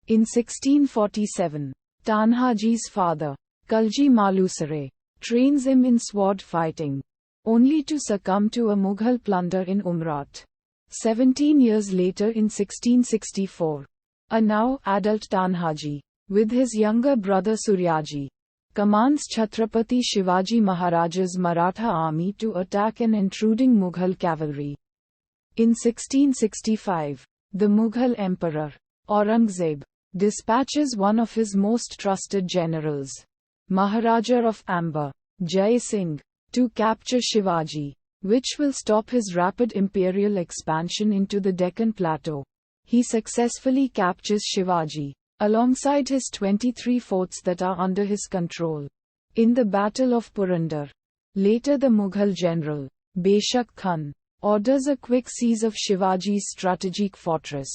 In 1647, Tanhaji's father, Kalji Malusare, trains him in sword fighting, only to succumb to a Mughal plunder in Raut. 17 years later in 1664, a now adult Tanhaji, with his younger brother Suryaji, commands Chhatrapati Shivaji Maharaja's Maratha army to attack an intruding Mughal cavalry. In 1665, the Mughal emperor, Aurangzeb, dispatches one of his most trusted generals, Maharaja of Amber, Jai Singh, to capture Shivaji, which will stop his rapid imperial expansion into the Deccan Plateau. He successfully captures Shivaji, alongside his 23 forts that are under his control, in the Battle of Purandar. Later the Mughal general, Beshak Khan, orders a quick seize of Shivaji's strategic fortress,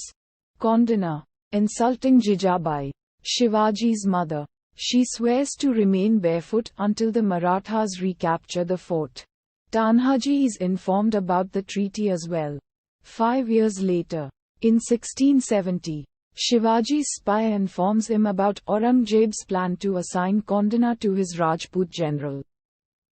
Kondhana, insulting Jijabai, Shivaji's mother. She swears to remain barefoot until the Marathas recapture the fort. Tanhaji is informed about the treaty as well. 5 years later, in 1670, Shivaji's spy informs him about Aurangzeb's plan to assign Kondhana to his Rajput general,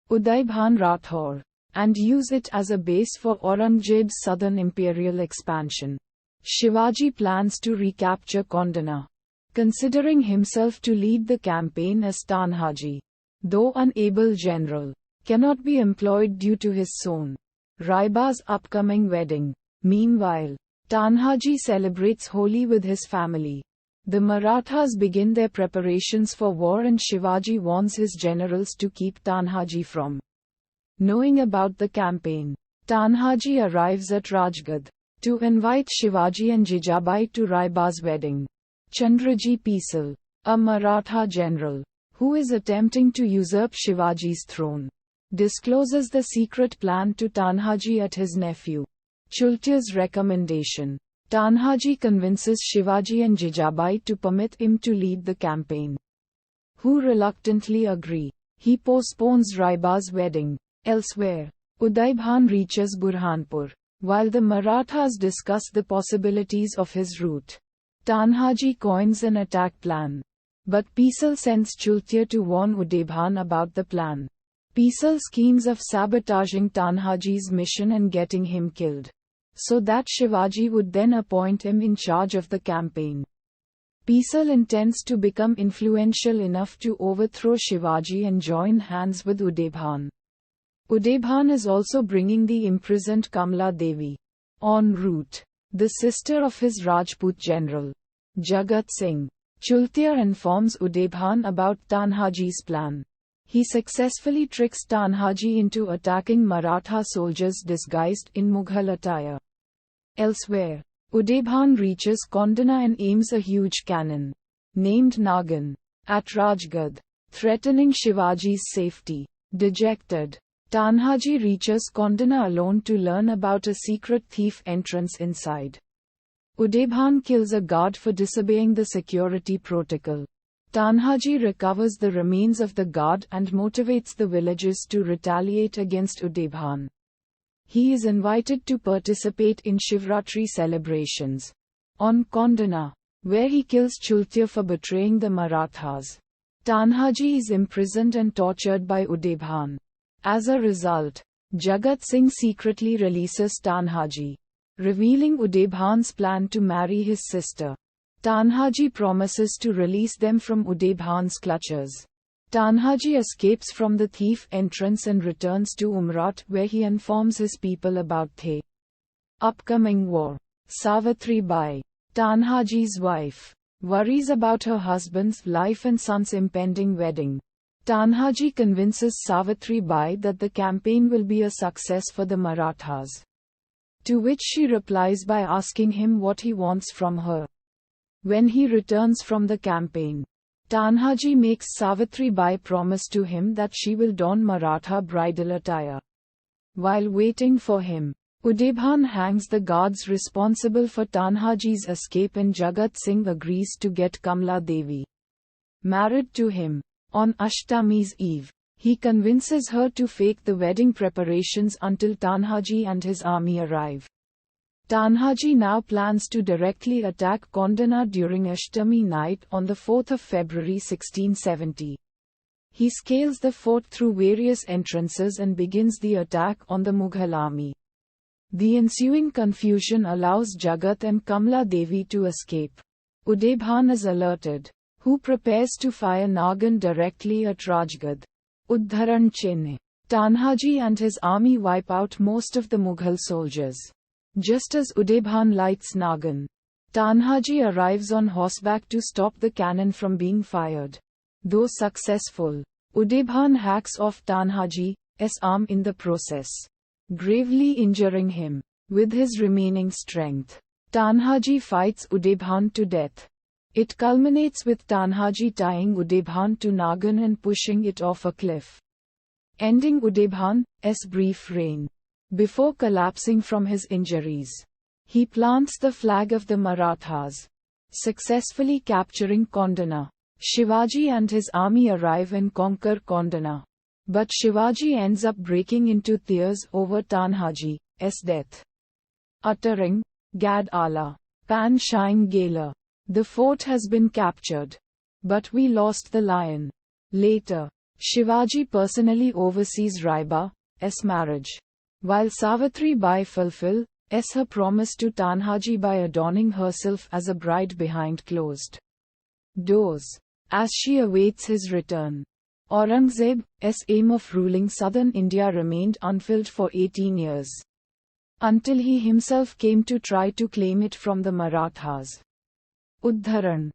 Udaybhan Rathod, and use it as a base for Aurangzeb's southern imperial expansion. Shivaji plans to recapture Kondhana, considering himself to lead the campaign as Tanhaji, though unable general, cannot be employed due to his son Raiba's upcoming wedding. Meanwhile, Tanhaji celebrates Holi with his family. The Marathas begin their preparations for war and Shivaji warns his generals to keep Tanhaji from knowing about the campaign. Tanhaji arrives at Rajgad to invite Shivaji and Jijabai to Raiba's wedding. Chandraji Pisal, a Maratha general, who is attempting to usurp Shivaji's throne, discloses the secret plan to Tanhaji at his nephew Chultia's recommendation. Tanhaji convinces Shivaji and Jijabai to permit him to lead the campaign, who reluctantly agree. He postpones Raiba's wedding. Elsewhere, Udaybhan reaches Burhanpur, while the Marathas discuss the possibilities of his route. Tanhaji coins an attack plan, but Pisal sends Chultia to warn Udaybhan about the plan. Pisal schemes of sabotaging Tanhaji's mission and getting him killed, so that Shivaji would then appoint him in charge of the campaign. Pisal intends to become influential enough to overthrow Shivaji and join hands with Udaybhan. Udaybhan is also bringing the imprisoned Kamla Devi. En route, the sister of his Rajput general, Jagat Singh, Chultia informs Udaybhan about Tanhaji's plan. He successfully tricks Tanhaji into attacking Maratha soldiers disguised in Mughal attire. Elsewhere, Udaybhan reaches Kondhana and aims a huge cannon, named Nagan, at Rajgad, threatening Shivaji's safety. Dejected, Tanhaji reaches Kondhana alone to learn about a secret thief entrance inside. Udaybhan kills a guard for disobeying the security protocol. Tanhaji recovers the remains of the guard and motivates the villagers to retaliate against Udaybhan. He is invited to participate in Shivratri celebrations on Kondhana, where he kills Chultia for betraying the Marathas. Tanhaji is imprisoned and tortured by Udaybhan. As a result, Jagat Singh secretly releases Tanhaji, revealing Udaybhan's plan to marry his sister. Tanhaji promises to release them from Udaybhan's clutches. Tanhaji escapes from the thief entrance and returns to Raut, where he informs his people about the upcoming war. Savitri Bai, Tanhaji's wife, worries about her husband's life and son's impending wedding. Tanhaji convinces Savitri Bai that the campaign will be a success for the Marathas, to which she replies by asking him what he wants from her. When he returns from the campaign, Tanhaji makes Savitri Bai promise to him that she will don Maratha bridal attire. While waiting for him, Udaybhan hangs the guards responsible for Tanhaji's escape and Jagat Singh agrees to get Kamla Devi married to him. On Ashtami's eve, he convinces her to fake the wedding preparations until Tanhaji and his army arrive. Tanhaji now plans to directly attack Kondhana during Ashtami night on the 4th of February 1670. He scales the fort through various entrances and begins the attack on the Mughal army. The ensuing confusion allows Jagat and Kamla Devi to escape. Udaybhan is alerted, who prepares to fire Nagan directly at Rajgad. Uddharan Chinne. Tanhaji and his army wipe out most of the Mughal soldiers. Just as Udaybhan lights Nagan, Tanhaji arrives on horseback to stop the cannon from being fired. Though successful, Udaybhan hacks off Tanhaji's arm in the process, gravely injuring him. With his remaining strength, Tanhaji fights Udaybhan to death. It culminates with Tanhaji tying Udaybhan to Nagan and pushing it off a cliff, ending Udaybhan's brief reign. Before collapsing from his injuries, he plants the flag of the Marathas, successfully capturing Kondhana. Shivaji and his army arrive and conquer Kondhana. But Shivaji ends up breaking into tears over Tanhaji's death, uttering, "Gad Allah, Pan Shine Gala. The fort has been captured. But we lost the lion." Later, Shivaji personally oversees Raiba's marriage, while Savitri Bai fulfills her promise to Tanhaji by adorning herself as a bride behind closed doors, as she awaits his return. Aurangzeb's aim of ruling southern India remained unfulfilled for 18 years, until he himself came to try to claim it from the Marathas. Uddharan.